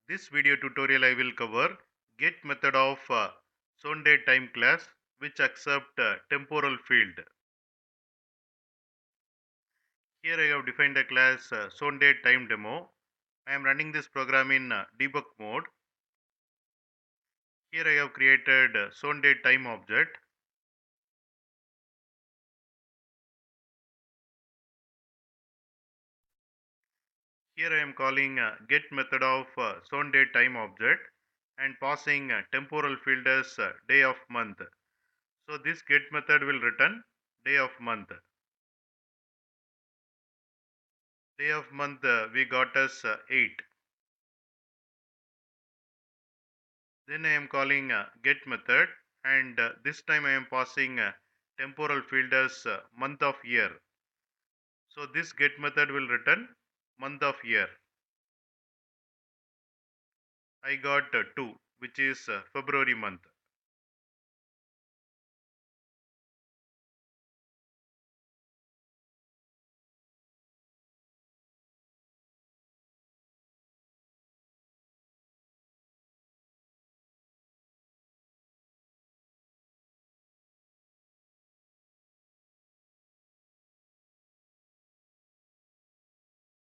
This video tutorial I will cover get method of ZonedDateTime class which accept temporal field. Here I have defined a class ZonedDateTime I am running this program in debug mode. Here I have created ZonedDateTime object. Here I am calling get method of ZonedDateTime object and passing temporal field as day of month. So this get method will return day of month. Day of month we got as 8. Then I am calling get method and this time I am passing temporal field as month of year. So this get method will return month of year. I got 2 which is February month.